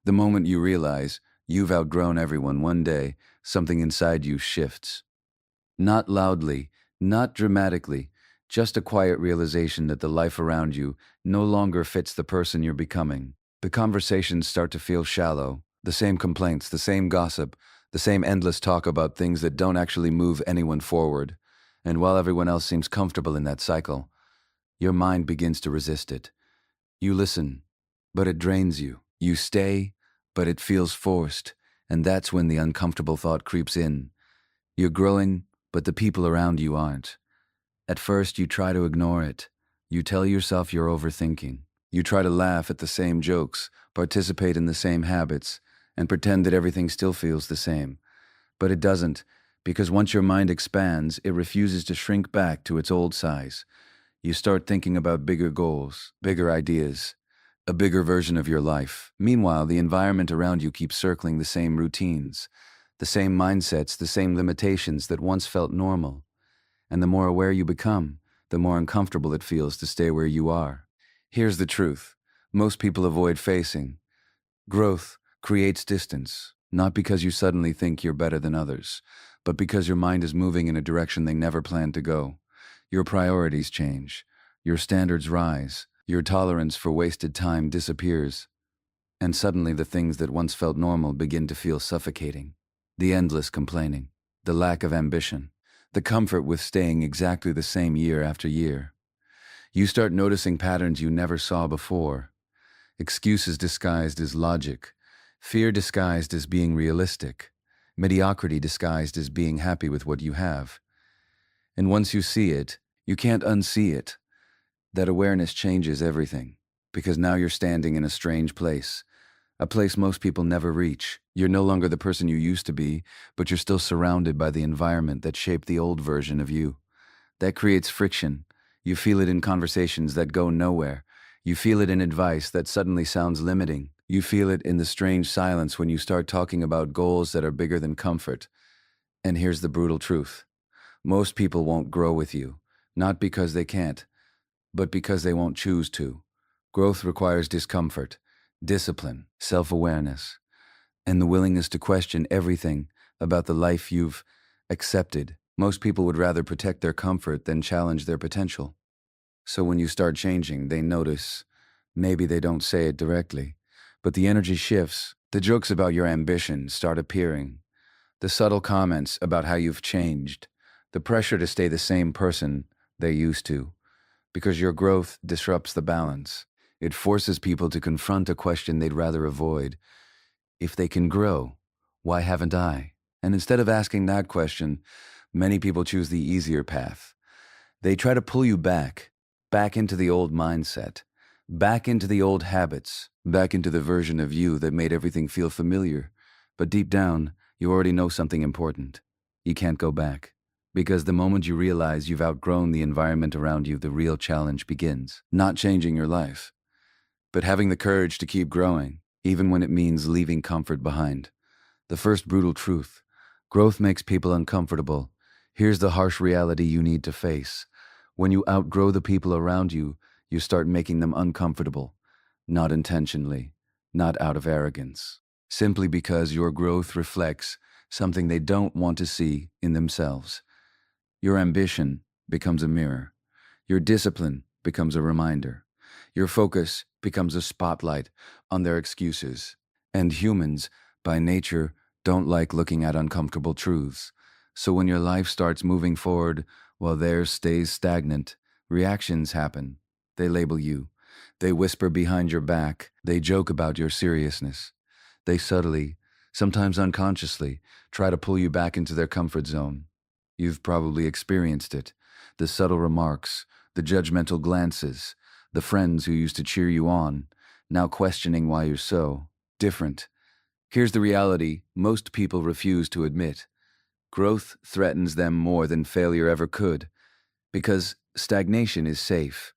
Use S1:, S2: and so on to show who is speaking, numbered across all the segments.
S1: The moment you realize you've outgrown everyone, one day, something inside you shifts. Not loudly, not dramatically, just a quiet realization that the life around you no longer fits the person you're becoming. The conversations start to feel shallow, the same complaints, the same gossip, the same endless talk about things that don't actually move anyone forward. And while everyone else seems comfortable in that cycle, your mind begins to resist it. You listen, but it drains you. You stay, but it feels forced. And that's when the uncomfortable thought creeps in. You're growing, but the people around you aren't. At first, you try to ignore it. You tell yourself you're overthinking. You try to laugh at the same jokes, participate in the same habits, and pretend that everything still feels the same. But it doesn't, because once your mind expands, it refuses to shrink back to its old size. You start thinking about bigger goals, bigger ideas, a bigger version of your life. Meanwhile, the environment around you keeps circling the same routines, the same mindsets, the same limitations that once felt normal. And the more aware you become, the more uncomfortable it feels to stay where you are. Here's the truth. Most people avoid facing. Growth creates distance, not because you suddenly think you're better than others, but because your mind is moving in a direction they never planned to go. Your priorities change. Your standards rise. Your tolerance for wasted time disappears. And suddenly the things that once felt normal begin to feel suffocating. The endless complaining, the lack of ambition, the comfort with staying exactly the same year after year. You start noticing patterns you never saw before. Excuses disguised as logic, fear disguised as being realistic, mediocrity disguised as being happy with what you have. And once you see it, you can't unsee it. That awareness changes everything, because now you're standing in a strange place, a place most people never reach. You're no longer the person you used to be, but you're still surrounded by the environment that shaped the old version of you. That creates friction. You feel it in conversations that go nowhere. You feel it in advice that suddenly sounds limiting. You feel it in the strange silence when you start talking about goals that are bigger than comfort. And here's the brutal truth. Most people won't grow with you, not because they can't, but because they won't choose to. Growth requires discomfort, discipline, self-awareness, and the willingness to question everything about the life you've accepted. Most people would rather protect their comfort than challenge their potential. So when you start changing, they notice. Maybe they don't say it directly, but the energy shifts. The jokes about your ambition start appearing. The subtle comments about how you've changed. The pressure to stay the same person they used to. Because your growth disrupts the balance. It forces people to confront a question they'd rather avoid. If they can grow, why haven't I? And instead of asking that question, many people choose the easier path. They try to pull you back into the old mindset, back into the old habits, back into the version of you that made everything feel familiar. But deep down, you already know something important. You can't go back. Because the moment you realize you've outgrown the environment around you, the real challenge begins. Not changing your life, but having the courage to keep growing, even when it means leaving comfort behind. The first brutal truth. Growth makes people uncomfortable. Here's the harsh reality you need to face. When you outgrow the people around you, you start making them uncomfortable. Not intentionally, not out of arrogance. Simply because your growth reflects something they don't want to see in themselves. Your ambition becomes a mirror. Your discipline becomes a reminder. Your focus becomes a spotlight on their excuses. And humans, by nature, don't like looking at uncomfortable truths. So when your life starts moving forward while theirs stays stagnant, reactions happen. They label you. They whisper behind your back. They joke about your seriousness. They subtly, sometimes unconsciously, try to pull you back into their comfort zone. You've probably experienced it. The subtle remarks, the judgmental glances, the friends who used to cheer you on, now questioning why you're so different. Here's the reality most people refuse to admit. Growth threatens them more than failure ever could, because stagnation is safe,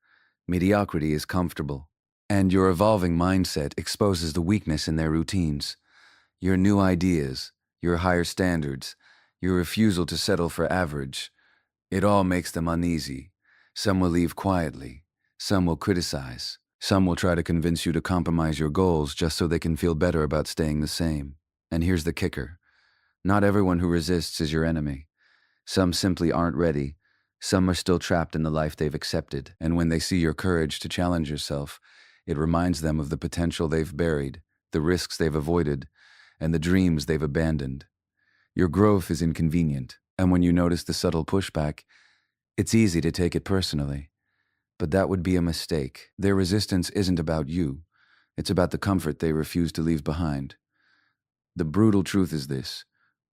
S1: mediocrity is comfortable, and your evolving mindset exposes the weakness in their routines. Your new ideas, your higher standards, your refusal to settle for average, it all makes them uneasy. Some will leave quietly, some will criticize, Some will try to convince you to compromise your goals just so they can feel better about staying the same. And here's the kicker. Not everyone who resists is your enemy. Some simply aren't ready. Some are still trapped in the life they've accepted, and when they see your courage to challenge yourself, it reminds them of the potential they've buried, the risks they've avoided, and the dreams they've abandoned. Your growth is inconvenient, and when you notice the subtle pushback, it's easy to take it personally. But that would be a mistake. Their resistance isn't about you. It's about the comfort they refuse to leave behind. The brutal truth is this.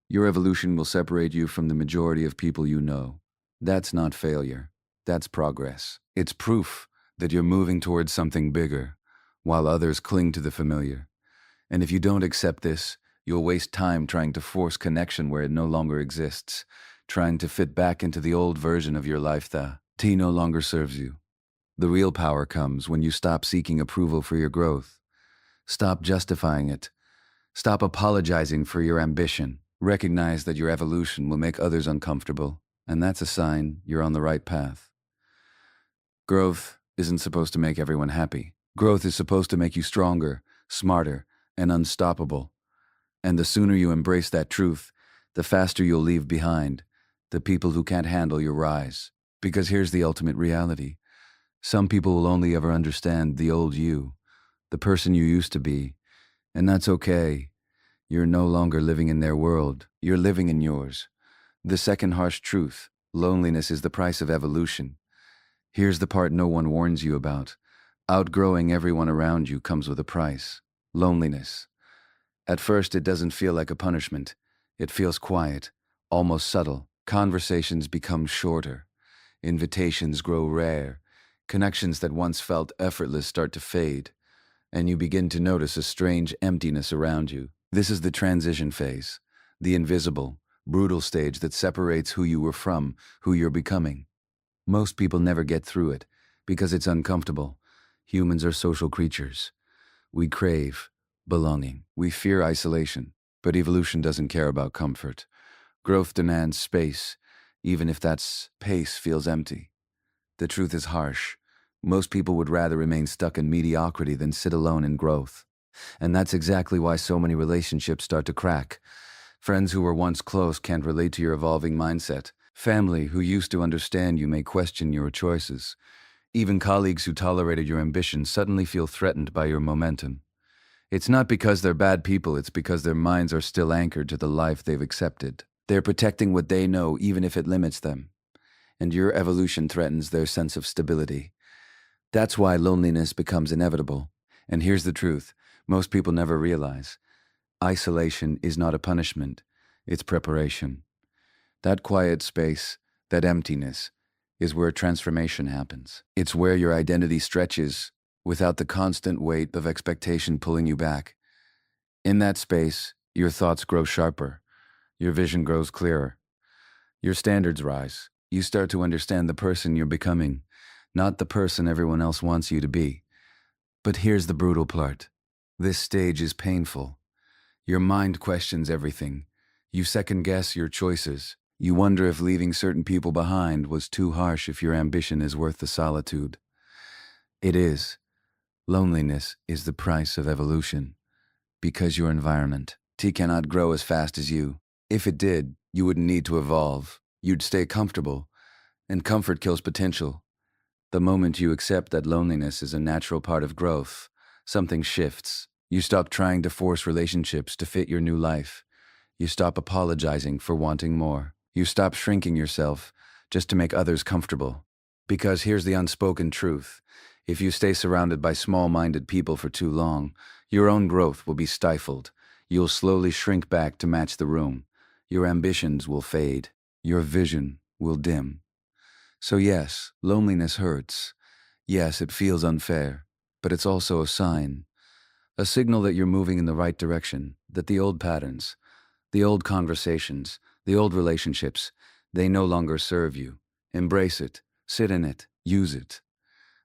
S1: Your evolution will separate you from the majority of people you know. That's not failure. That's progress. It's proof that you're moving towards something bigger, while others cling to the familiar. And if you don't accept this, you'll waste time trying to force connection where it no longer exists, trying to fit back into the old version of your life that no longer serves you. The real power comes when you stop seeking approval for your growth. Stop justifying it. Stop apologizing for your ambition. Recognize that your evolution will make others uncomfortable, and that's a sign you're on the right path. Growth isn't supposed to make everyone happy. Growth is supposed to make you stronger, smarter, and unstoppable. And the sooner you embrace that truth, the faster you'll leave behind the people who can't handle your rise. Because here's the ultimate reality. Some people will only ever understand the old you, the person you used to be, and that's okay. You're no longer living in their world, you're living in yours. The second harsh truth, loneliness is the price of evolution. Here's the part no one warns you about. Outgrowing everyone around you comes with a price. Loneliness. At first, it doesn't feel like a punishment. It feels quiet, almost subtle. Conversations become shorter. Invitations grow rare. Connections that once felt effortless start to fade, and you begin to notice a strange emptiness around you. This is the transition phase, the invisible, brutal stage that separates who you were from who you're becoming. Most people never get through it because it's uncomfortable. Humans are social creatures. We crave belonging. We fear isolation, but evolution doesn't care about comfort. Growth demands space, even if that space feels empty. The truth is harsh. Most people would rather remain stuck in mediocrity than sit alone in growth. And that's exactly why so many relationships start to crack. Friends who were once close can't relate to your evolving mindset. Family who used to understand you may question your choices. Even colleagues who tolerated your ambition suddenly feel threatened by your momentum. It's not because they're bad people, it's because their minds are still anchored to the life they've accepted. They're protecting what they know even if it limits them. And your evolution threatens their sense of stability. That's why loneliness becomes inevitable. And here's the truth, most people never realize. Isolation is not a punishment, it's preparation. That quiet space, that emptiness, is where transformation happens. It's where your identity stretches without the constant weight of expectation pulling you back. In that space, your thoughts grow sharper, your vision grows clearer, your standards rise. You start to understand the person you're becoming, not the person everyone else wants you to be. But here's the brutal part. This stage is painful. Your mind questions everything. You second-guess your choices. You wonder if leaving certain people behind was too harsh, if your ambition is worth the solitude. It is. Loneliness is the price of evolution. Because your environment, cannot grow as fast as you. If it did, you wouldn't need to evolve. You'd stay comfortable. And comfort kills potential. The moment you accept that loneliness is a natural part of growth, something shifts. You stop trying to force relationships to fit your new life. You stop apologizing for wanting more. You stop shrinking yourself just to make others comfortable. Because here's the unspoken truth. If you stay surrounded by small-minded people for too long, your own growth will be stifled. You'll slowly shrink back to match the room. Your ambitions will fade. Your vision will dim. So yes, loneliness hurts. Yes, it feels unfair, but it's also a sign. A signal that you're moving in the right direction, that the old patterns, the old conversations, the old relationships, they no longer serve you. Embrace it, sit in it, use it.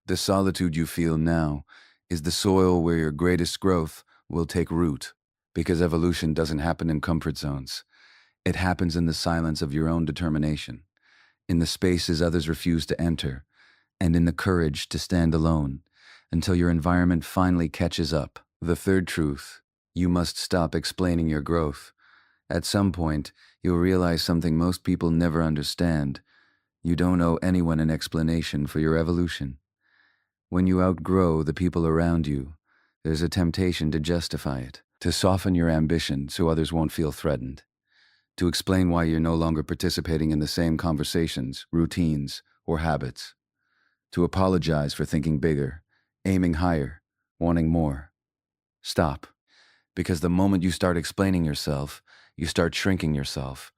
S1: The solitude you feel now is the soil where your greatest growth will take root, because evolution doesn't happen in comfort zones. It happens in the silence of your own determination, in the spaces others refuse to enter, and in the courage to stand alone. until your environment finally catches up. The third truth: you must stop explaining your growth. At some point, you'll realize something most people never understand. You don't owe anyone an explanation for your evolution. When you outgrow the people around you, there's a temptation to justify it, to soften your ambition so others won't feel threatened, to explain why you're no longer participating in the same conversations, routines, or habits, to apologize for thinking bigger, aiming higher, wanting more. Stop. Because the moment you start explaining yourself, you start shrinking yourself.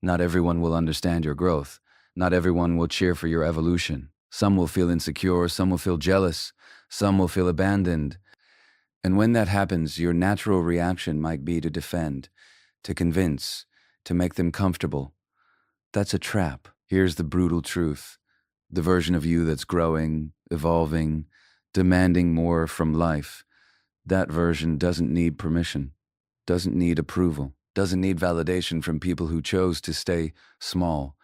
S1: Not everyone will understand your growth. Not everyone will cheer for your evolution. Some will feel insecure, some will feel jealous, some will feel abandoned. And when that happens, your natural reaction might be to defend, to convince, to make them comfortable. That's a trap. Here's the brutal truth. The version of you that's growing, evolving, demanding more from life, that version doesn't need permission, doesn't need approval, doesn't need validation from people who chose to stay small.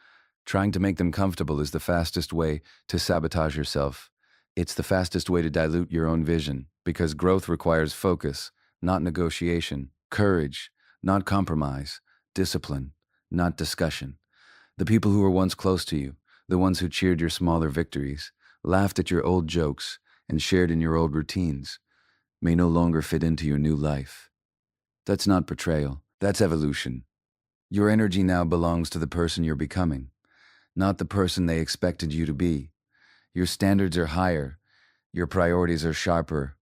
S1: Trying to make them comfortable is the fastest way to sabotage yourself. It's the fastest way to dilute your own vision, because growth requires focus, not negotiation, courage, not compromise, discipline, not discussion. The people who were once close to you, the ones who cheered your smaller victories, laughed at your old jokes, and shared in your old routines, may no longer fit into your new life. That's not betrayal, that's evolution. Your energy now belongs to the person you're becoming, not the person they expected you to be. Your standards are higher, your priorities are sharper.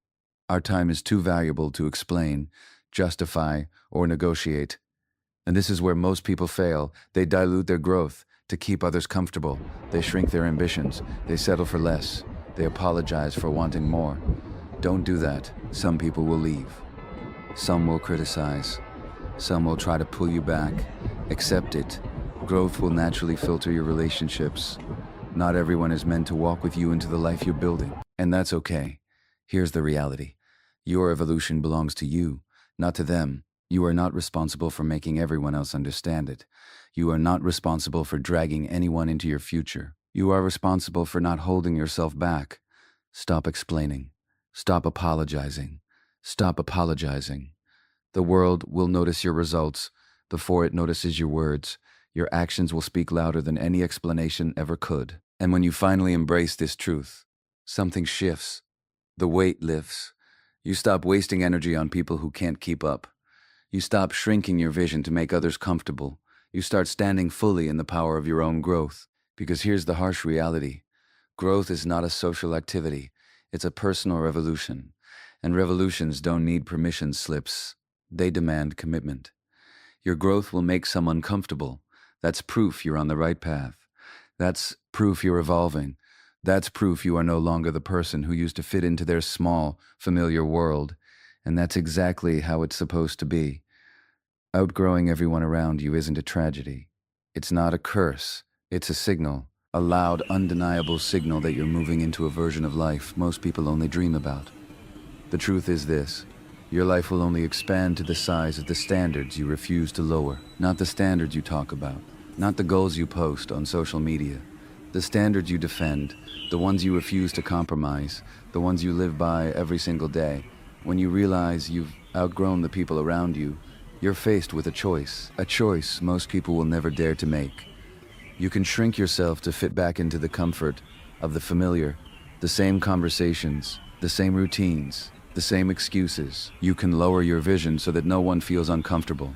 S1: Our time is too valuable to explain, justify, or negotiate. And this is where most people fail. They dilute their growth to keep others comfortable. They shrink their ambitions. They settle for less. They apologize for wanting more. Don't do that. Some people will leave. Some will criticize. Some will try to pull you back. Accept it. Growth will naturally filter your relationships. Not everyone is meant to walk with you into the life you're building. And that's okay. Here's the reality. Your evolution belongs to you, not to them. You are not responsible for making everyone else understand it. You are not responsible for dragging anyone into your future. You are responsible for not holding yourself back. Stop explaining. Stop apologizing. Stop apologizing. The world will notice your results before it notices your words. Your actions will speak louder than any explanation ever could. And when you finally embrace this truth, something shifts. The weight lifts. You stop wasting energy on people who can't keep up. You stop shrinking your vision to make others comfortable. You start standing fully in the power of your own growth. Because here's the harsh reality. Growth is not a social activity. It's a personal revolution. And revolutions don't need permission slips. They demand commitment. Your growth will make someone comfortable. That's proof you're on the right path. That's proof you're evolving. That's proof you are no longer the person who used to fit into their small, familiar world. And that's exactly how it's supposed to be. Outgrowing everyone around you isn't a tragedy. It's not a curse. It's a signal. A loud, undeniable signal that you're moving into a version of life most people only dream about. The truth is this. Your life will only expand to the size of the standards you refuse to lower. Not the standards you talk about. Not the goals you post on social media. The standards you defend. The ones you refuse to compromise. The ones you live by every single day. When you realize you've outgrown the people around you, you're faced with a choice most people will never dare to make. You can shrink yourself to fit back into the comfort of the familiar, the same conversations, the same routines, the same excuses. You can lower your vision so that no one feels uncomfortable.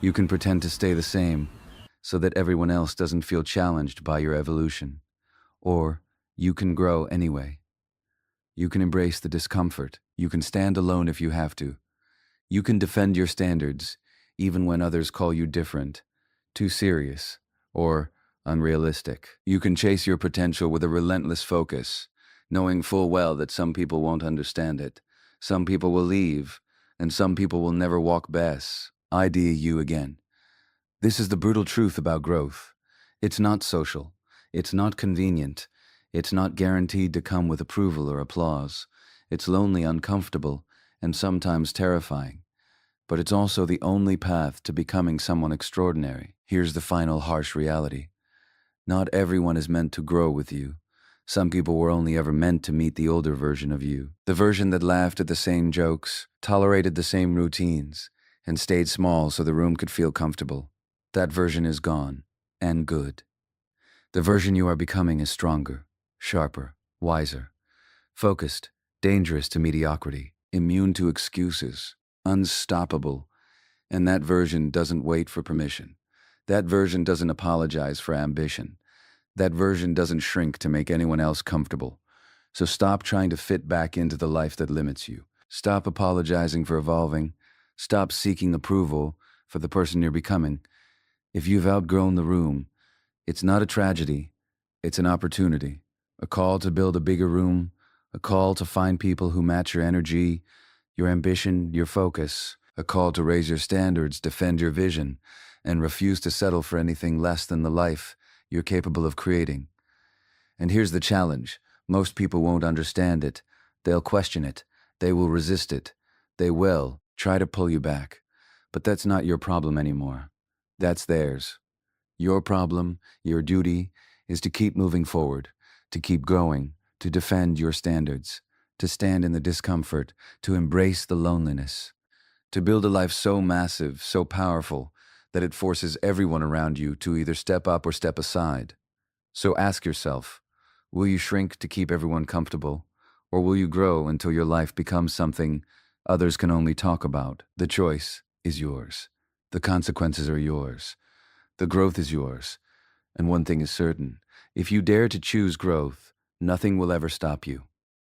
S1: You can pretend to stay the same so that everyone else doesn't feel challenged by your evolution. Or you can grow anyway. You can embrace the discomfort. You can stand alone if you have to. You can defend your standards, even when others call you different, too serious, or unrealistic. You can chase your potential with a relentless focus, knowing full well that some people won't understand it. Some people will leave, and some people will never walk past you again. This is the brutal truth about growth. It's not social. It's not convenient. It's not guaranteed to come with approval or applause. It's lonely, uncomfortable, and sometimes terrifying. But it's also the only path to becoming someone extraordinary. Here's the final harsh reality. Not everyone is meant to grow with you. Some people were only ever meant to meet the older version of you, the version that laughed at the same jokes, tolerated the same routines, and stayed small so the room could feel comfortable. That version is gone, and good. The version you are becoming is stronger, sharper, wiser, focused, dangerous to mediocrity, immune to excuses, unstoppable. And that version doesn't wait for permission. That version doesn't apologize for ambition. That version doesn't shrink to make anyone else comfortable. So stop trying to fit back into the life that limits you. Stop apologizing for evolving. Stop seeking approval for the person you're becoming. If you've outgrown the room, it's not a tragedy, it's an opportunity. A call to build a bigger room, a call to find people who match your energy, your ambition, your focus, a call to raise your standards, defend your vision, and refuse to settle for anything less than the life you're capable of creating. And here's the challenge. Most people won't understand it. They'll question it. They will resist it. They will try to pull you back. But that's not your problem anymore. That's theirs. Your problem, your duty, is to keep moving forward, to keep growing, to defend your standards, to stand in the discomfort, to embrace the loneliness, to build a life so massive, so powerful, that it forces everyone around you to either step up or step aside. So ask yourself, will you shrink to keep everyone comfortable, or will you grow until your life becomes something others can only talk about? The choice is yours. The consequences are yours. The growth is yours. And one thing is certain, if you dare to choose growth, nothing will ever stop you.